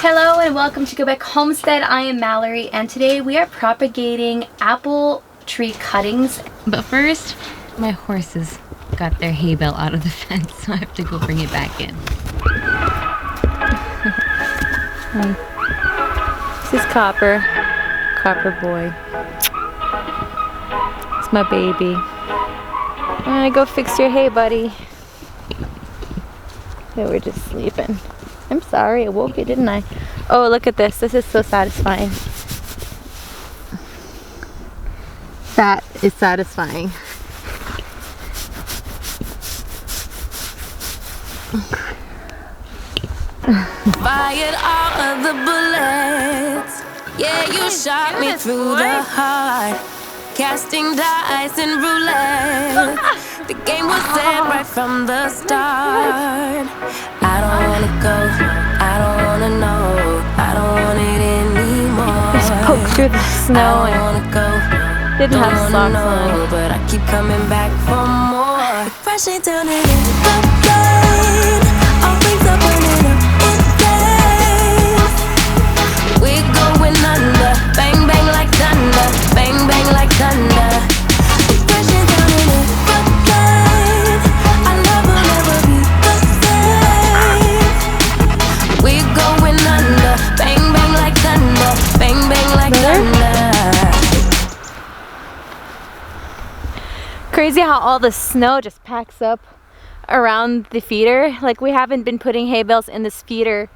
Hello and welcome to Quebec Homestead. I am Mallory and today we are propagating apple tree cuttings. But first, my horses got their hay bale out of the fence, so I have to go bring it back in. This is Copper boy. It's my baby. Alright, go fix your hay, buddy. They were just sleeping. I'm sorry, I woke you, didn't I? Oh, look at this. This is so satisfying. That is satisfying. Fired all of the bullets. Yeah, you shot me through the heart. Casting dice and roulette. The game was set right from the start. I don't wanna go, I don't wanna know, I don't want it anymore. Just poke through the snow I don't wanna go, didn't have socks on. but I keep coming back for more. Crashing down and in the rain, all things are burning up in flames. We're going under, bang bang like thunder, bang bang like thunder. Crashing down in the rain, our love will never be the same. We're going under, bang bang like thunder, bang bang like thunder. Crazy how all the snow just packs up around the feeder. Like, we haven't been putting hay bales in this feeder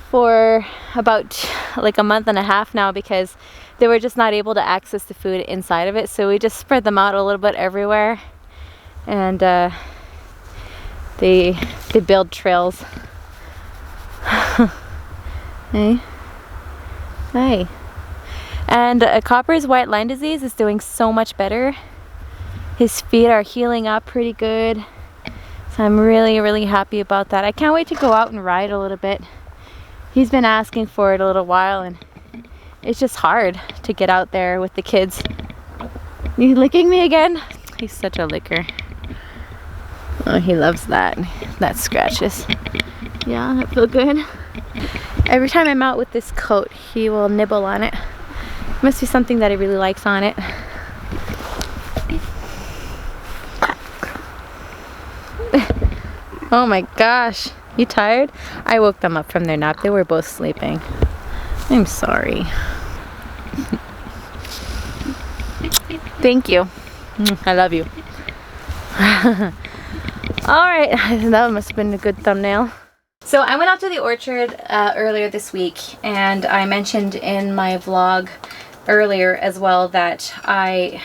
for about like a month and a half now because they were just not able to access the food inside of it, so we just spread them out a little bit everywhere, and they build trails. Hey, hi. And Copper's white line disease is doing so much better. His feet are healing up pretty good, so I'm really happy about that. I can't wait to go out and ride a little bit. He's been asking for it a little while, and it's just hard to get out there with the kids. You licking me again? He's such a licker. Oh, he loves that. That scratches. Yeah, that feel good. Every time I'm out with this coat, he will nibble on it. Must be something that he really likes on it. Oh my gosh, you tired? I woke them up from their nap. They were both sleeping. I'm sorry. Thank you. I love you. Alright, that must have been a good thumbnail. So I went out to the orchard earlier this week, and I mentioned in my vlog earlier as well that I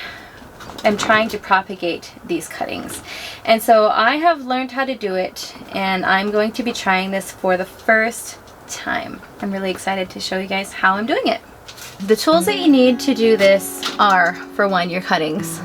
am trying to propagate these cuttings. And so I have learned how to do it, and I'm going to be trying this for the first time. I'm really excited to show you guys how I'm doing it. The tools that you need to do this are, for one, your cuttings,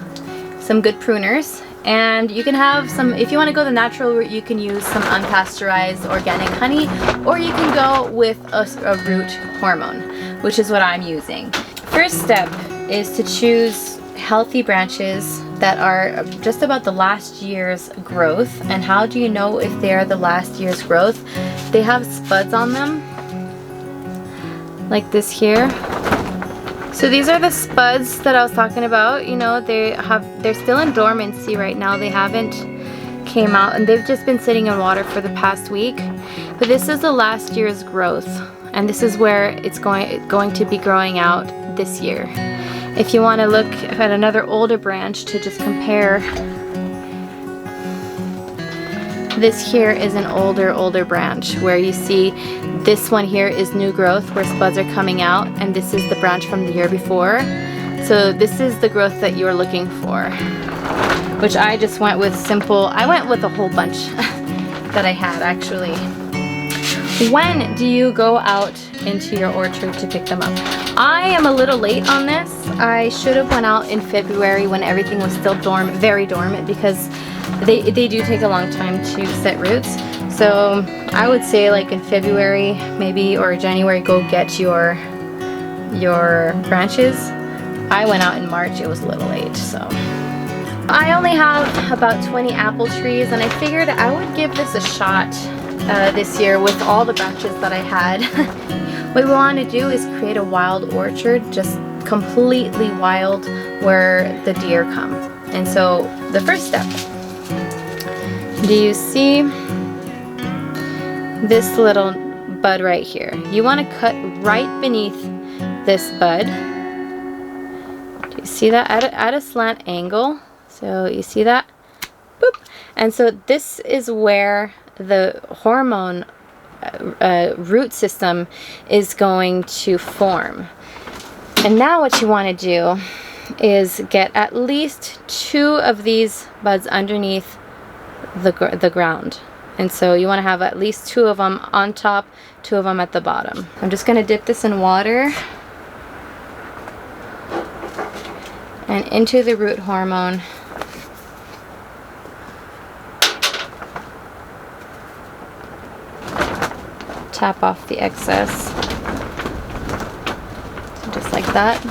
some good pruners, and you can have some, if you want to go the natural route, you can use some unpasteurized organic honey, or you can go with a root hormone, which is what I'm using. First step is to choose healthy branches that are just about the last year's growth. And how do you know if they are the last year's growth? They have spuds on them, like this here. So these are the spuds that I was talking about. You know, they're still in dormancy right now. They haven't came out, and they've just been sitting in water for the past week. But this is the last year's growth, and this is where it's going to be growing out this year. If you want to look at another older branch to just compare, this here is an older branch where you see this one here is new growth where spuds are coming out, and this is the branch from the year before. So this is the growth that you're looking for, which I just went with simple. I went with a whole bunch that I had actually. When do you go out into your orchard to pick them up? I am a little late on this. I should have went out in February when everything was still very dormant, because they do take a long time to set roots. So I would say like in February maybe, or January, go get your branches. I went out in March. It was a little late, so. I only have about 20 apple trees, and I figured I would give this a shot this year with all the branches that I had. What we want to do is create a wild orchard, just completely wild, where the deer come. And so the first step, do you see this little bud right here? You want to cut right beneath this bud. Do you see that at a slant angle? So you see that? Boop. And so this is where the hormone root system is going to form. And now what you want to do is get at least 2 of these buds underneath the ground. And so you want to have at least 2 of them on top, 2 of them at the bottom. I'm just going to dip this in water and into the root hormone. Tap off the excess. So just like that.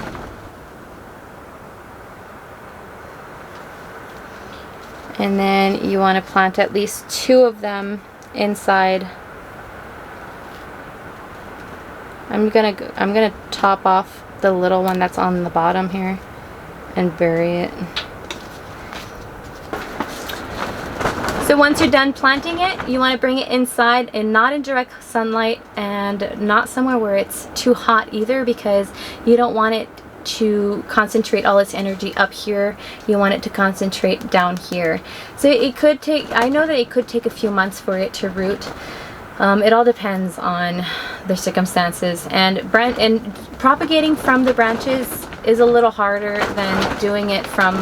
And then you want to plant at least 2 of them inside. I'm gonna top off the little one that's on the bottom here and bury it. So once you're done planting it, you want to bring it inside and not in direct sunlight and not somewhere where it's too hot either, because you don't want it to concentrate all its energy up here. You want it to concentrate down here. So it could take, I know that it could take a few months for it to root. It all depends on the circumstances, and propagating from the branches is a little harder than doing it from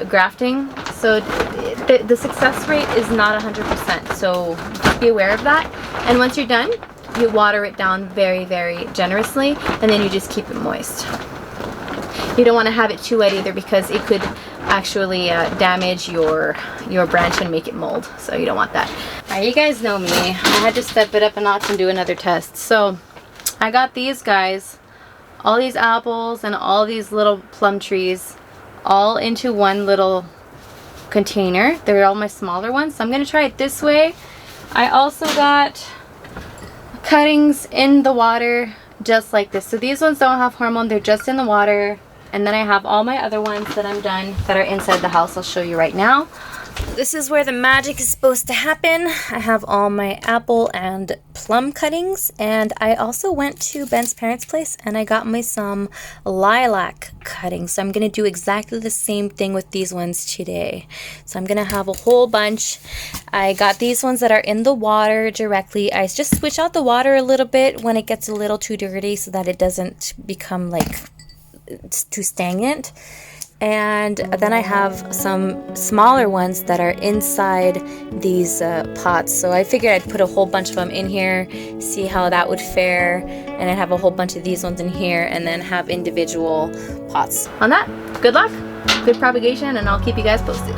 grafting. So the success rate is not 100%, so just be aware of that. And once you're done, you water it down very, very generously, and then you just keep it moist. You don't want to have it too wet either, because it could actually damage your branch and make it mold, so you don't want that. Alright, you guys know me. I had to step it up a notch and do another test. So I got these guys, all these apples and all these little plum trees, all into one little container. They're all my smaller ones, so I'm going to try it this way. I also got cuttings in the water just like this. So these ones don't have hormone, they're just in the water. And then I have all my other ones that I'm done that are inside the house. I'll show you right now. This is where the magic is supposed to happen. I have all my apple and plum cuttings, and I also went to Ben's parents' place and I got me some lilac cuttings. So I'm going to do exactly the same thing with these ones today. So I'm going to have a whole bunch. I got these ones that are in the water directly. I just switch out the water a little bit when it gets a little too dirty so that it doesn't become like too stagnant. And then I have some smaller ones that are inside these pots. So I figured I'd put a whole bunch of them in here, see how that would fare. And I'd have a whole bunch of these ones in here, and then have individual pots. On that, good luck, good propagation, and I'll keep you guys posted.